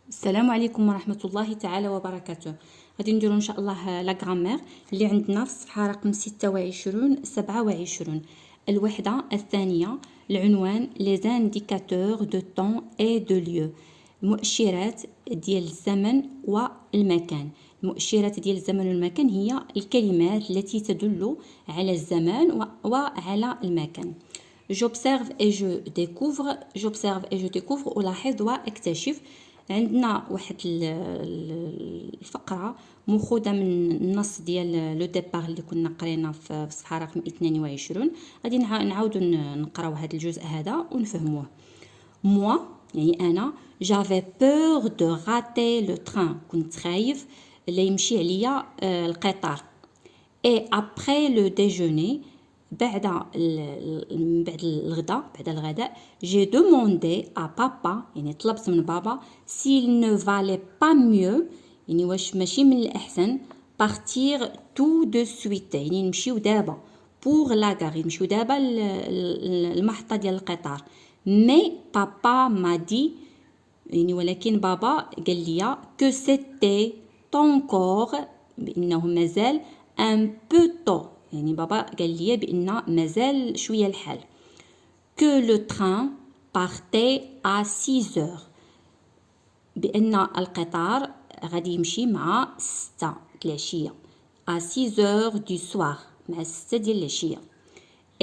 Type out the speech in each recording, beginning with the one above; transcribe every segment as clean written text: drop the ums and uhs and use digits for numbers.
السلام عليكم ورحمة الله تعالى وبركاته. غادي نديرو ان شاء الله لا غرامير اللي عندنا في الصفحة رقم 26 27. الوحدة الثانية، العنوان لي زانديكاتور دو طون اي دو ليو، مؤشرات ديال الزمن والمكان. المؤشرات ديال الزمن والمكان هي الكلمات التي تدل على الزمان وعلى المكان. j'observe et je découvre j'observe et je découvre ألاحظ واكتشف. عندنا واحد الفقره مأخوذه من النص ديال لو ديبار اللي كنا قرينا في الصفحه رقم 22. غادي نعاودوا نقراو هذا الجزء هذا ونفهموه. moi يعني انا j'avais peur de rater le train، كنت خايف اللي يمشي عليا القطار. et après le déjeuner، بعد الغداء j'ai demandé à papa، يعني طلبت من بابا s'il ne valait pas mieux، يعني واش ماشي من الأحسن partir tout de suite، يعني نمشيو دابا pour la gare، نمشيو دابا المحطة ديال القطار. mais papa m'a dit، يعني ولكن بابا قال لي que c'était encore، بأنه مازال un peu tôt، يعني بابا قال لي بأن مازال شوية الحال. que le train partait à 6 heures، بأن القطار غادي يمشي مع 6 العشية، à 6 heures du soir، مع 6 ديال العشية.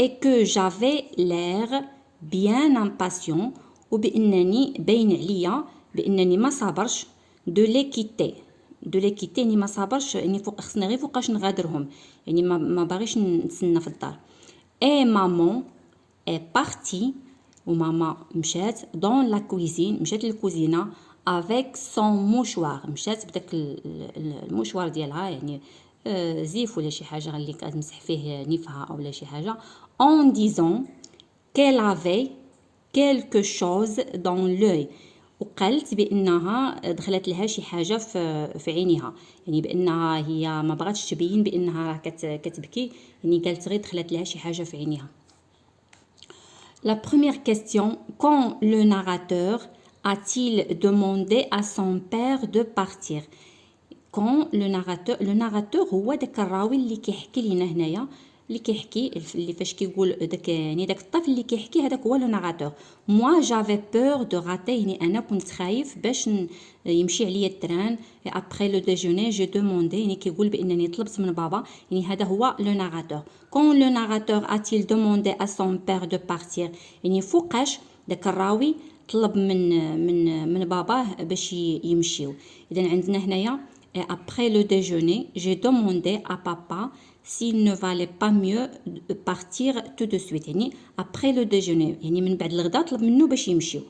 et que j'avais l'air bien impatient، وبأنني باين عليا بأنني ما صابرش de les quitter، يعني ما صابرش، يعني خصني غير فوقاش نغادرهم، يعني ما باغيش نتسنى في الدار. et maman est partie، وماما مشات dans la cuisine، مشات للكوزينة avec son mouchoir، مشات بداك المشوار ديالها، يعني زيف ولا شي حاجه اللي كتمسح فيه نيفها اولا شي حاجه، en disant qu'elle avait quelque chose dans l'œil، وقالت بانها دخلت لها شي حاجه في عينيها، يعني بانها هي ما بغاتش تبين بانها راه كتبكي، يعني قالت غير دخلت لها شي حاجه في عينيها. La première question: quand le narrateur a-t-il demandé à son père de partir؟ quand le narrateur هو داك الراوي اللي كيحكي لينا هنايا، اللي كيحكي اللي فاش كيقول داك، يعني داك الطفل اللي كيحكي هذاك هو لو ناراتور. moi j'avais peur de rater، يعني انا كنت خايف باش يمشي عليا التران. après le déjeuner j'ai demandé، يعني كيقول بانني طلبت من بابا، يعني هذا هو لو ناراتور. quand le narrateur a-t-il demandé à son père de partir، يعني فوقاش داك الراوي طلب من باباه باش يمشيو. اذا عندنا هنايا après le déjeuner j'ai demandé à papa s'il ne valait pas mieux partir tout de suite، يعني après le déjeuner، يعني من بعد الغداء طلب منه باش يمشيو.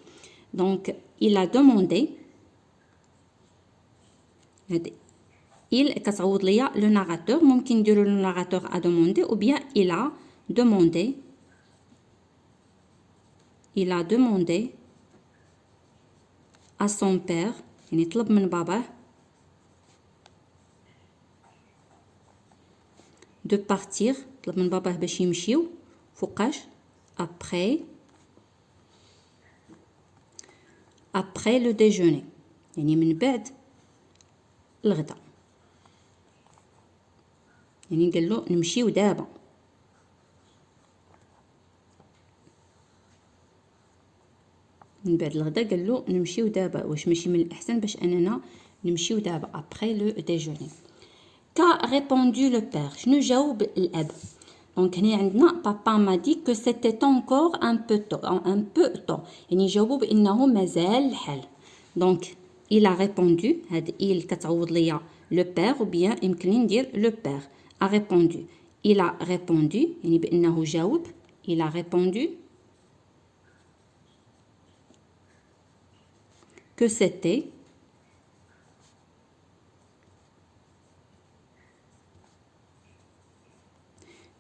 donc il a demandé، il كتعوض ليا لو ناراتور، ممكن نديرو لو ناراتور a demandé ou bien il a demandé، il a demandé à son père، يعني طلب من باباه de partir، طلب من باباه باش يمشيو فوقاش après le déjeuner، يعني من بعد الغداء، يعني قال له نمشيو دابا. من بعد الغداء قال له نمشيو دابا، واش ماشي من الاحسن باش اننا نمشيو دابا après le déjeuner. qu'a répondu le père، شنو جاوب الاب؟ دونك هنا عندنا بابا ما دي que c'était encore un peu tôt، يعني جاوبوا بانه مازال الحال. دونك il a répondu، هاد il كتعوض ليا le père، ou bien يمكن ندير le père a répondu. il a répondu يعني بانه جاوب، il a répondu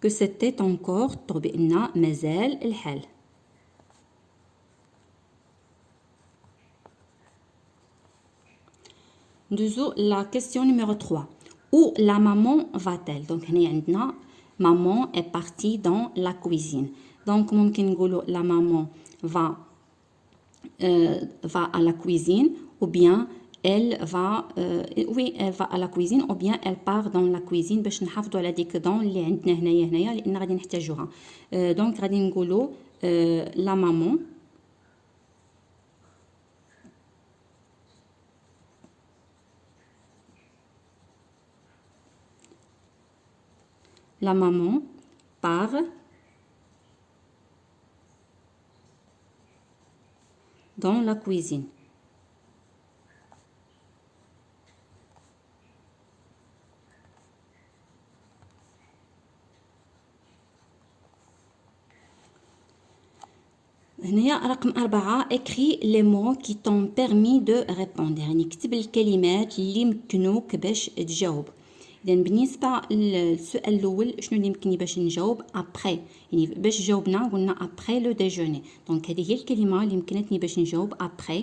que c'était encore tôt، بأن مازال الحال. ندوزو la question numéro 3: où la maman va-t-elle؟ donc هنا عندنا maman est partie dans la cuisine، donc ممكن نقولو la maman va à la cuisine، ou bien elle va oui elle va à la cuisine ou bien elle part dans la cuisine باش نحافظوا على ديك دون اللي عندنا هنايا لان غادي نحتاجوها. دونك غادي نقولوا لا مامون la maman part dans la cuisine. هنايا رقم 4 écris les mots qui t'ont permis de répondre يعني كتب الكلمات اللي يمكنوك باش تجاوب. إذا بالنسبة للسؤال الأول شنو اللي يمكنني باش نجاوب après يعني باش جاوبنا قلنا après le déjeuner دونك هذه هي الكلمة اللي يمكنتني باش نجاوب après.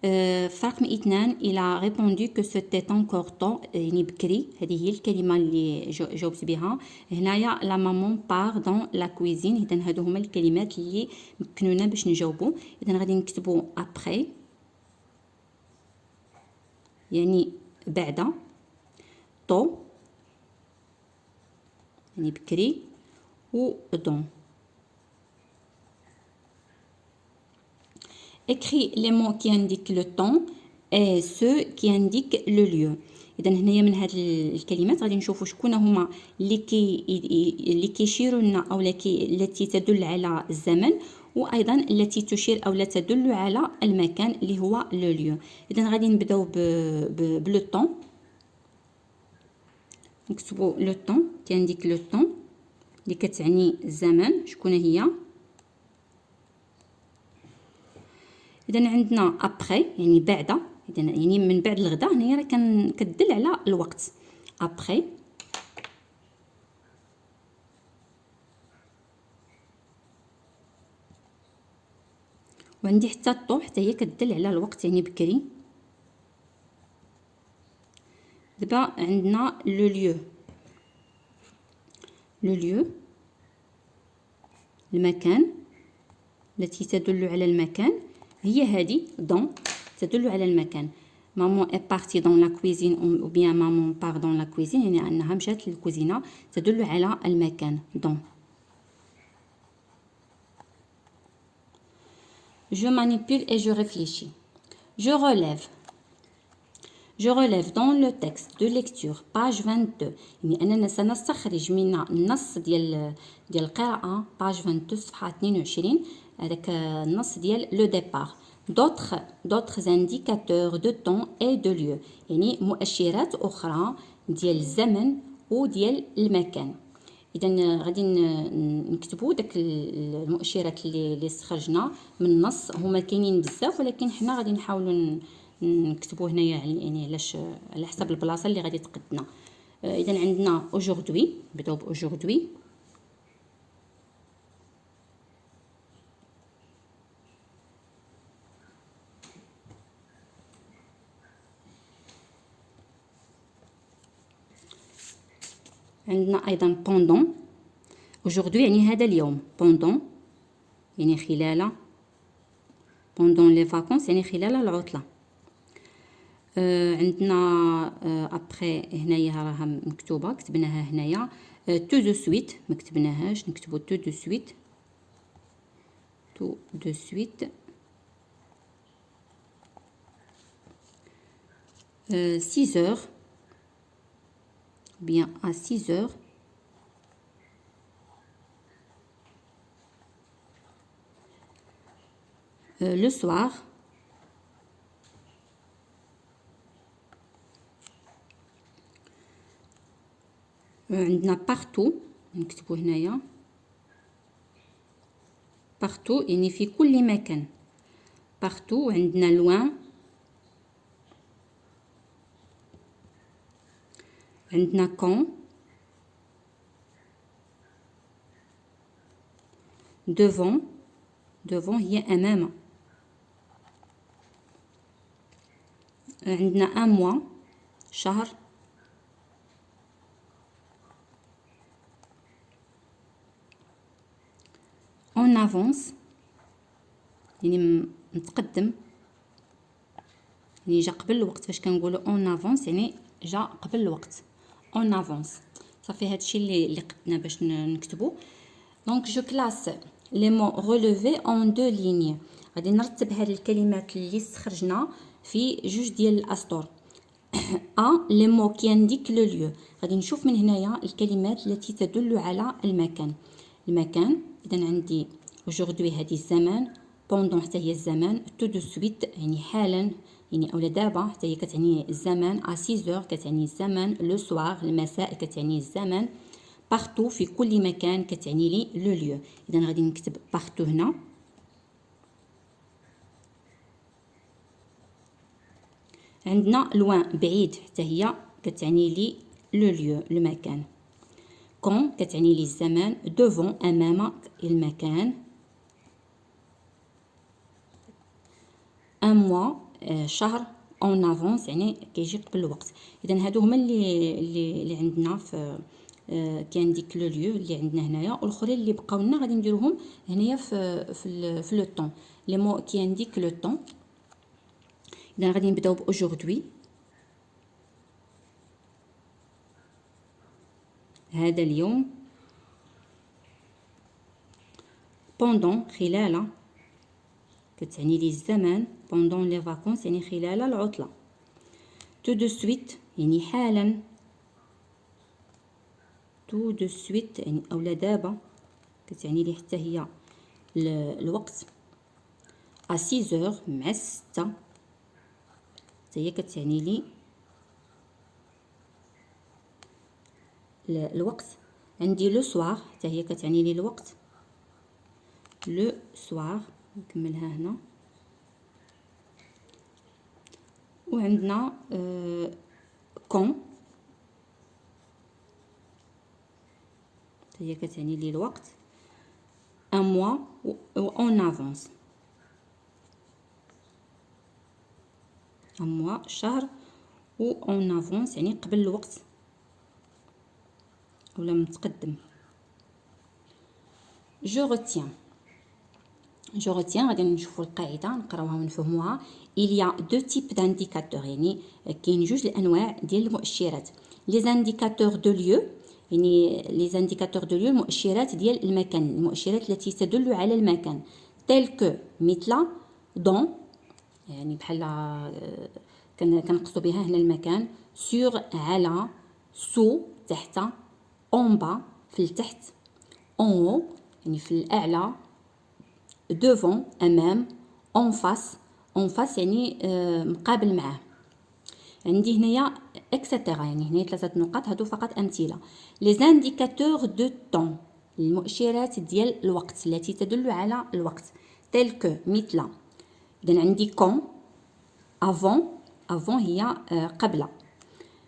في رقم 2 il a répondu que c'était encore tôt يعني بكري هذه هي الكلمة اللي جاوبت بها. هنايا la maman part dans la cuisine إذا هادو هما الكلمات اللي يمكنونا باش نجاوبوا. إذا غادي نكتبوا après يعني بعد tôt يعني بكري و dans. Écris les mots qui indiquent le temps et ceux qui indiquent le lieu. إذا هنايا من هاد الكلمات غادي نشوفوا شكون هما اللي كيشيروا لنا أو التي تدل على الزمن وأيضا التي تشير أو لا تدل على المكان اللي هو لو ليو. إذا غادي نبداو بلو طون. نكتبوا لو طون كينديك لو طون اللي كتعني الزمن شكون هي. إذا عندنا ابخي يعني بعد إذا يعني من بعد الغداء هنايا راه كتدل على الوقت ابخي. وعندي حتى الطو حتى هي كتدل على الوقت يعني بكري. دابا عندنا لو ليو. لو ليو المكان التي تدل على المكان هي هذه دون تدل على المكان. مامون est partie dans la cuisine ou bien maman part dans la cuisine يعني أنها مشات للكوزينة تدل على المكان دون. Je manipule et je réfléchis. Je relève. Je relève dans le texte de lecture page 22 يعني أننا سنستخرج من النص ديال القراءة page 22 صفحة 22 هذاك النص ديال لو ديبار. d'autres indicateurs de temps et de lieu يعني مؤشرات أخرى ديال الزمن وديال المكان. إذا غادي نكتبوا داك المؤشرات اللي استخرجنا من النص هما كاينين بزاف ولكن حنا غادي نحاولوا نكتبوا هنايا يعني علاش على حسب البلاصه اللي غادي تقدنا. اذا عندنا aujourd'hui نبداو aujourd'hui. عندنا ايضا pendant aujourd'hui يعني هذا اليوم pendant يعني خلال pendant les vacances يعني خلال العطله. عندنا ابخي هنايا راها مكتوبه كتبناها هنايا تو دو سويت ما كتبناهاش نكتبوا تو دو سويت. تو دو سويت 6 heures bien à 6 heures. Le soir عندنا partout نكتبوا هنايا partout يعني في كل مكان partout. وعندنا loin عندنا quand devant devant هي أمام. عندنا un mois شهر. en avance يعني متقدم. يعني جا قبل الوقت. فاش كنقولوا اون افونس يعني جا قبل الوقت، اون افونس. صافي هادشي اللي قدنا باش نكتبو. دونك جو كلاس لي مو ريليفي اون دو ليني. غادي نرتب هاد الكلمات اللي استخرجنا في جوج ديال الاسطر. لي مو كي انديك لو ليو. غادي نشوف من هنايا الكلمات التي تدل على المكان. المكان اذا عندي aujourd'hui هذه الزمان، بوندون حتى هي الزمان، تو دو سويت يعني حالا يعني اولا دابا حتى هي كتعني الزمان، ا 6 كتعني الزمان، لو سوار المساء كتعني الزمان، بارتو في كل مكان كتعني لي لو ليو. اذا غادي نكتب بارتو هنا. عندنا لوان بعيد حتى هي كتعني لي لو ليو المكان. كون كتعني لي الزمان، دوفون امام المكان، ان موا شهر، اون افونس يعني كيجي قبل الوقت. اذا هادو هما اللي عندنا في كاين ديك لو ليو اللي عندنا هنايا، والاخرين اللي بقاو لنا غادي نديروهم هنايا في لو طون، لي مو كي انديك لو طون. اذا غادي نبداو باوجوردي. هذا اليوم، بوندون خلال كتعني لي الزمان، بوندون لي فاكونس يعني خلال العطلة. تو دو سويت يعني حالا، تو دو سويت يعني اولا دابا كتعني لي حتى هي الوقت. ا 6 مع 6 حتى هي كتعني لي الوقت. عندي لو سوار حتى هي كتعني لي الوقت، لو سوار نكملها هنا. وعندنا كون حتى هي كتعني لي الوقت، ان موا و اون افونس، ان موا شهر، و اون افونس يعني قبل الوقت ولا متقدم. جو روتيان. جو روتيان غادي نشوفوا القاعده نقراوها ونفهموها. il y a deux types d'indicateurs يعني كاين جوج الانواع ديال المؤشرات. لي زانديكاتور دو ليو يعني لي زانديكاتور دو ليو المؤشرات ديال المكان، المؤشرات التي تدل على المكان. تيل كو مثل دون يعني بحال كنقصدوا بها هنا المكان، سور على، سو تحت، اون با في التحت، اون هو يعني في الاعلى، دوفون امام، اون فاس، اون فاس يعني مقابل معاه. عندي هنايا اكسترا يعني هنا 3 نقاط، هادو فقط امثله. لي زانديكاتور دو طون المؤشرات ديال الوقت التي تدل على الوقت. تيل كو مثل، اذا عندي كون، افون، افون هي قبل.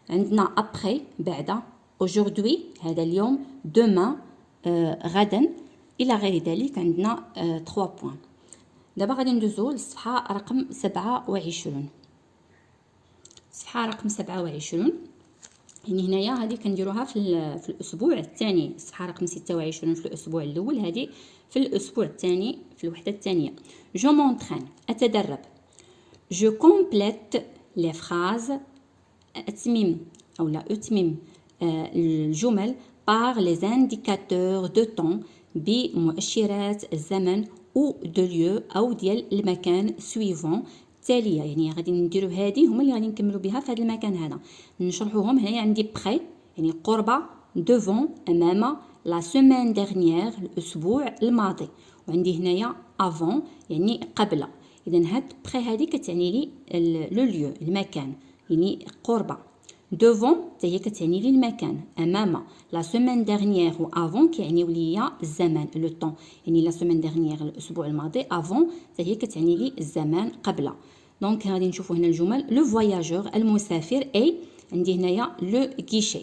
عندنا ابخي بعد، aujourd'hui هذا اليوم، demain غدا، الى غير ذلك. عندنا 3 بوين. دابا غادي ندوزو للصفحه رقم 27. الصفحه رقم 27 يعني هنايا هذه كنديروها في الاسبوع الثاني. الصفحه رقم 26 في الاسبوع الاول، هذه في الاسبوع الثاني في الوحده الثانيه. جو مونطرين اتدرب. جو كومبليت لي فراز اتمم او لا اتمم الجمل par les indicateurs de temps بمؤشرات الزمن او دو ليو او ديال المكان سويفون التاليه. يعني غادي نديرو هذه هما اللي غادي نكملوا بها في هذا المكان هذا. نشرحوهم. هنايا عندي بخي يعني قرب، دوفون امام، لا سيمين ديرنيير الاسبوع الماضي، وعندي هنايا افون يعني قبل. اذا هاد بخي هذه كتعني لي لو ليو المكان يعني قرب. دوفون حتى هي كتعني لي المكان، امام. لا سيمين ديرنيير و افون كيعنيو ليا الزمان لو طون يعني لا سيمين ديرنيير الاسبوع الماضي، افون حتى هي كتعني لي الزمان قبل. دونك غادي نشوفوا هنا الجمل. لو فواياجور المسافر، اي عندي هنايا لو كيشي.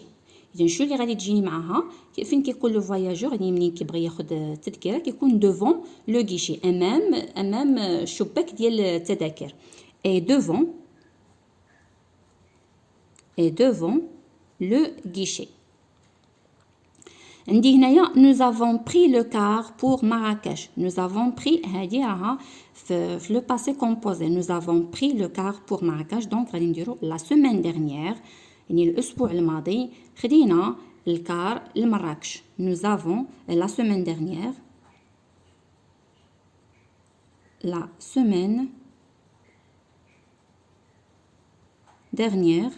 اذا شنو اللي غادي تجيني معاها؟ فين كيكون لو فواياجور يعني منين كيبغي ياخذ التذكره كيكون دوفون لو كيشي، امام الشباك ديال التذاكر. اي دوفون et devant le guichet. عندي هنايا nous avons pris le car pour Marrakech. Nous avons pris هذه راها في le passé composé. Nous avons pris le car pour Marrakech. Donc غادي نديرو la semaine dernière يعني الأسبوع الماضي خدينا الكار لمراكش. Nous avons la semaine dernière la semaine dernière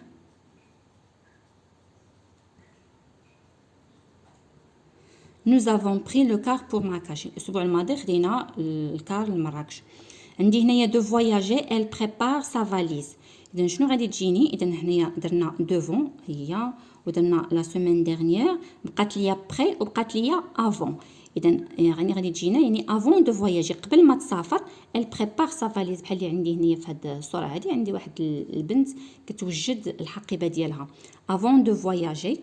nous avons pris le car pour Marrakech. الأسبوع الماضي خدينا الكار لمراكش. عندي هنايا de voyager elle prépare sa valise. إذا شنو غادي تجيني؟ إذا هنايا درنا devant هي ودرنا لا سيمين ديرنيير بقات ليا بري وبقات ليا افون. اذا يعني غادي تجينا يعني افون دو فواياجي قبل ما تسافر ال بريبار سا فاليز بحال اللي عندي هنايا في هذه الصوره هذه عندي واحد البنت كتوجد الحقيبه ديالها افون دو فواياجي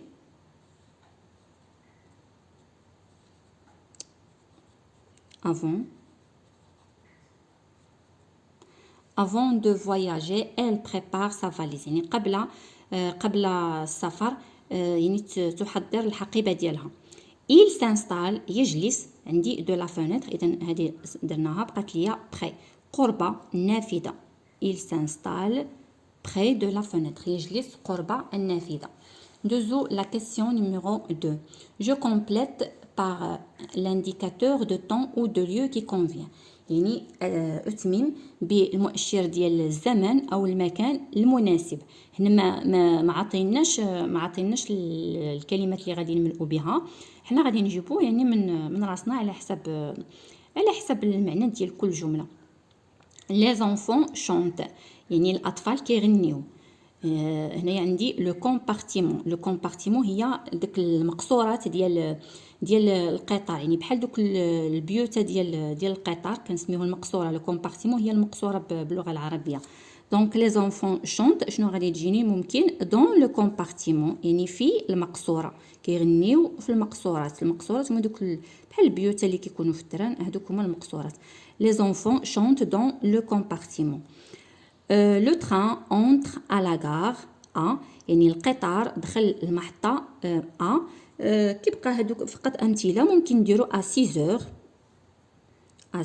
avant de voyager elle prépare sa valise يعني قبل السفر يعني تحضر الحقيبه ديالها. il s'installe يجلس عندي de la fenêtre. اذا هذه درناها بقات ليا près قرب النافذه. il s'installe près de la fenêtre يجلس قرب النافذه. Deuxièmement, la question numéro 2. Je complète par l'indicateur de temps ou de lieu qui convient. يعني أتمم بالمؤشر ديال الزمن أو المكان المناسب. هنا ما عطيناش الكلمات اللي غادي نملؤوا بها. حنا غادي نجيبو يعني من راسنا على حسب المعنى ديال كل جملة. Les enfants chantent يعني الأطفال كيغنيو. هنايا عندي لو كومبارتيمون هي داك المقصورات ديال القطار يعني بحال دوك البيوت ديال القطار كنسميوه المقصوره. لو كومبارتيمون هي المقصوره باللغه العربيه. دونك لي زونفون شونت شنو غادي تجيني ممكن دون لو كومبارتيمون يعني في المقصوره كيغنيو في المقصورات هما دوك بحال البيوت اللي كيكونوا في التران هذوك هما المقصورات. لي زونفون شونت دون لو كومبارتيمون. لو تران اونتر à la gare A يعني القطار دخل المحطة A. كيبقى هادوك فقط أمثلة ممكن نديرو à 6 heures à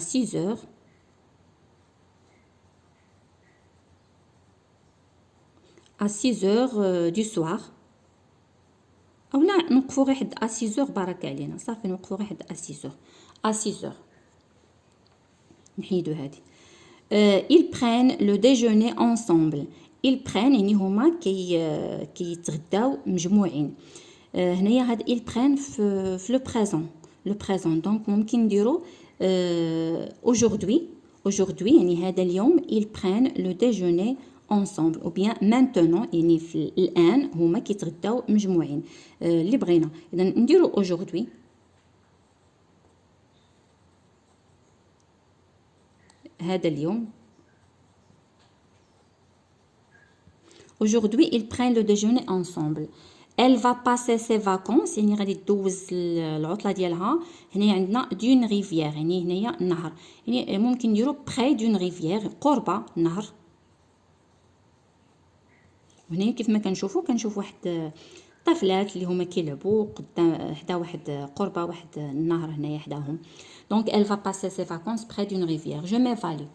6 heures du soir. أو لا نوقفو غير حد à 6 heures بارك علينا صافي نوقفو غير حد à 6 heures à 6 heures نحيدو هادي. ils prennent le déjeuner ensemble. ils prennent يعني هما كيتغداو مجموعين. هنايا هاد ils prennent في لو بريزون دونك ممكن نديرو aujourd'hui يعني هذا اليوم ils prennent le déjeuner ensemble ou bien maintenant يعني في الآن هما كيتغداو مجموعين. اللي بغينا إذا نديرو aujourd'hui هذا اليوم. Aujourd'hui, ils prennent le déjeuner ensemble. Elle va passer ses vacances يعني غادي تدوز العطلة ديالها. هنا عندنا d'une rivière يعني هنايا نهر يعني ممكن نديرو près d'une rivière قرب نهر. وهنا كيف ما كنشوفوا واحد طفلات اللي هما كيلعبوا قدام حدا واحد قرب واحد النهر هنايا حداهم. Donc elle va passer ses vacances près d'une rivière. Je m'évalue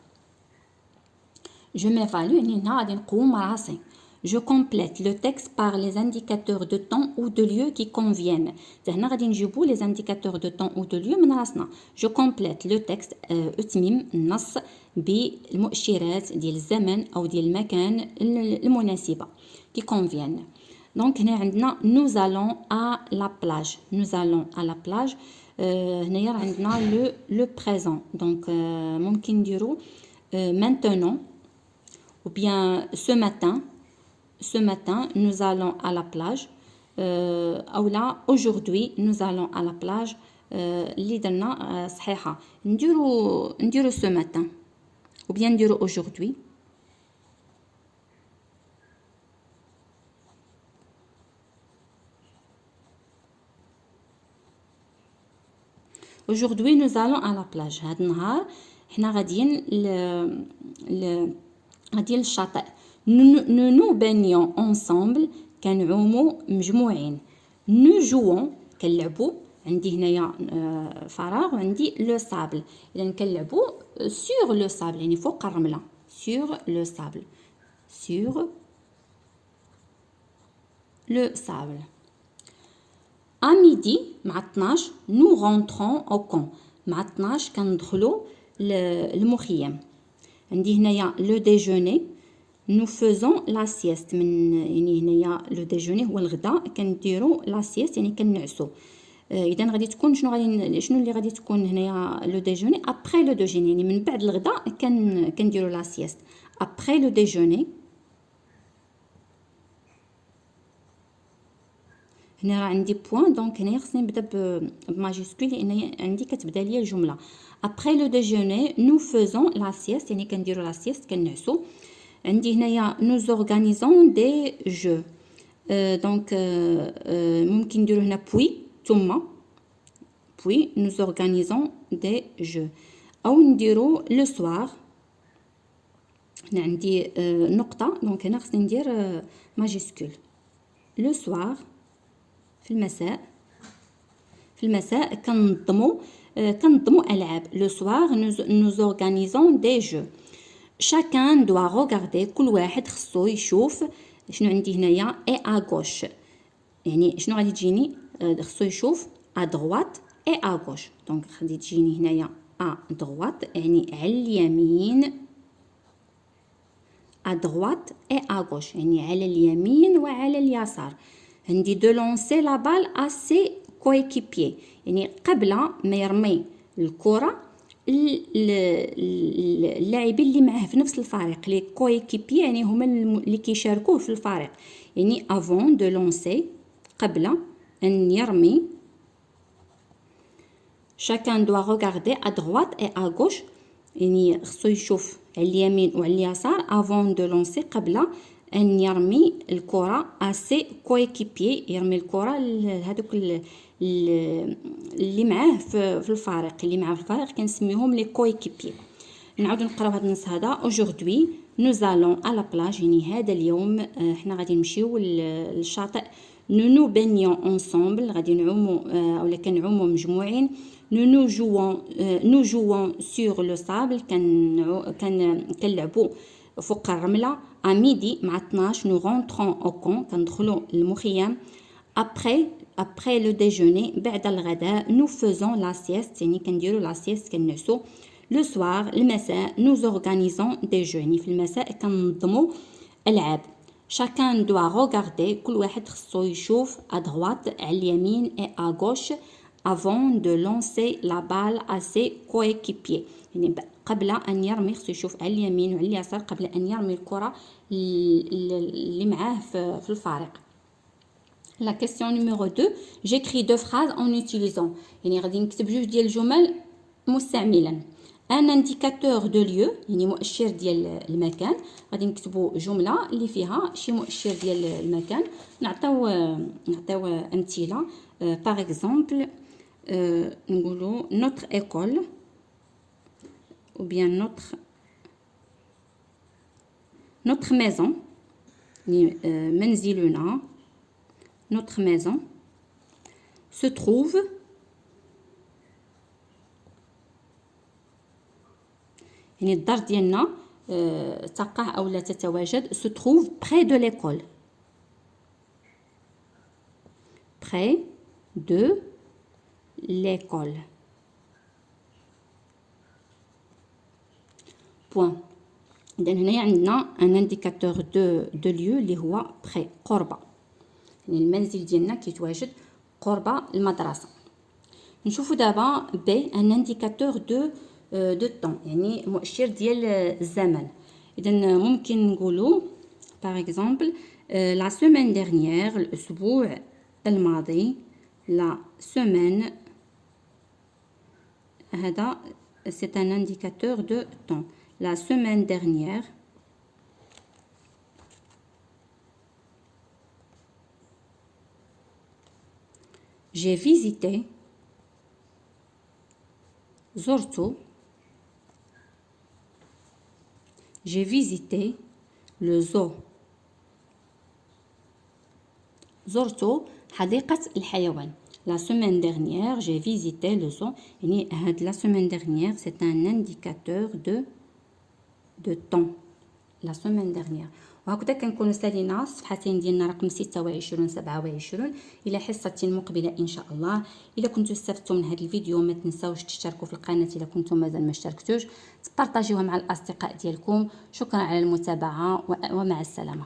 يعني هنا غادي نقوم راسي. Je complète le texte par les indicateurs de temps ou de lieu qui conviennent. هنا غادي نجيبو les indicateurs de temps ou de lieu من راسنا. Je complète le texte أتمم النص بالمؤشرات ديال الزمن أو ديال المكان المناسبة qui conviennent. Donc هنا عندنا nous allons à la plage. هنايا عندنا le présent. Donc ممكن نديرو maintenant ou bien ce matin nous allons à la plage. أو لا aujourd'hui nous allons à la plage. اللي درنا صحيحة نديرو ce matin ou bien نديرو aujourd'hui. Aujourd'hui nous allons à la plage. هاد النهار حنا غاديين للشاطئ. nous baignons ensemble كنعومو مجموعين. nous jouons كنلعبو عندي هنايا فراغ وعندي لو سابل. اذا كنلعبوا سور لو سابل يعني فوق الرمله. سور لو سابل. سور لو سابل. à midi مع 12 nous rentrons au camp. مع 12 كندخلوا للمخيم. عندي هنايا لو ديجوني nous faisons la sieste. من يعني هنايا لو ديجوني هو الغداء كنديروا لا سيست يعني كنعسوا. اذا غادي تكون شنو اللي غادي تكون هنايا لو ديجوني ابري لو دوجيني يعني من بعد الغداء كنديروا لا سيست. ابري لو ديجوني هنا راه عندي بوين دونك هنايا خصني نبدا بماجيسكول لان عندي كتبدا ليا الجمله. ابري لو ديجوني نو فوزون لا سيست يعني كنديروا لا سيست كنعسوا. عندي هنايا نو زورغانيزون دي جو دونك ممكن نديروا هنا ثم نو زورغانيزون دي جو او نديروا لو سوار. هنا عندي نقطه دونك هنا خصني ندير ماجيسكول. لو سوار في المساء كنظموا العاب. لو سوار نو زورغانيزون دي جو. شاكان دوا روغاردي كل واحد خصو يشوف شنو عندي هنايا اي ا غوش يعني شنو غادي تجيني خصو يشوف ا دروات اي ا غوش. دونك غادي تجيني هنايا ا دروات يعني على اليمين ا دروات اي ا غوش يعني على اليمين وعلى اليسار. عندي دو لونسي لا بال ا سي كويكيبيي يعني قبل ما يرمي الكره اللاعبين اللي معاه في نفس الفريق لي كويكيبي يعني هما اللي كيشاركوه في الفريق يعني افون دو لونسي قبل ان يرمي. شاكان دوا روغاردي ا دروات اي ا غوش يعني خصو يشوف على اليمين وعلى اليسار افون دو لونسي قبل ان يرمي الكره ا سي كويكيبي يرمي الكره لهذوك اللي معاه في الفريق. اللي معاه في الفريق كنسميهم لي كويكيبي. نعاودو نقراو هذا النص هذا. اودجوردي نو زالون على لا بلاج يعني هذا اليوم حنا غادي نمشيو للشاطئ. نو بانيون انصومبل غادي نعومو اولا كنعومو مجموعين. نو جوون سور لو سابل كنلعبو فوق الرمله. à midi مع 12 نو رونطرون او كون كندخلو للمخيم. après le déjeuner بعد الغداء nous faisons la sieste يعني كنديروا لا سيست كنعسوا. le soir المساء nous organisons des jeux يعني في المساء كننظموا العاب. chacun doit regarder كل واحد خصو يشوف à droite على اليمين et à gauche avant de lancer la balle à ses coéquipiers يعني قبل ان يرمي خصو يشوف على اليمين وعلى اليسار قبل ان يرمي الكره اللي معاه في الفريق. La question numéro 2 j'écris deux phrases en utilisant يعني غادي نكتب جوج ديال الجمل مستعملا ان انديكاتور دو ليو يعني مؤشر ديال المكان. غادي نكتبوا جمله اللي فيها شي مؤشر ديال المكان. نعطيو امثله. باغ اكزومبل نقولوا notre école ou bien notre maison يعني منزلنا. notre maison se trouve يعني الدار ديالنا تقع او لا تتواجد se trouve près de l'école. près de l'école. point. إذن هنايا عندنا ان انديكاتور دو ليو اللي هو près قرب يعني المنزل ديالنا كيتواجد قرب المدرسه. نشوفوا دابا بي ان انديكاتور دو طون يعني مؤشر ديال الزمن. اذا ممكن نقولوا باغ اكزومبل لا سيمين ديرنيير الاسبوع الماضي. لا سيمين هذا سي ان انديكاتور دو طون. لا سيمين ديرنيير j'ai visité زرت j'ai visité le zoo. زرت حديقة الحيوان. La semaine dernière, j'ai visité le zoo. يعني هاد la semaine dernière, c'est un indicateur de temps. La semaine dernière. وهكذا كنكونوا سالينا الصفحتين ديالنا رقم 26 27 الى حصه المقبله ان شاء الله. الا كنتوا استفدتوا من هذا الفيديو ما تنساوش تشتركوا في القناه الا كنتم مازال ما اشتركتوش، تبارطاجيوها مع الاصدقاء ديالكم. شكرا على المتابعه ومع السلامه.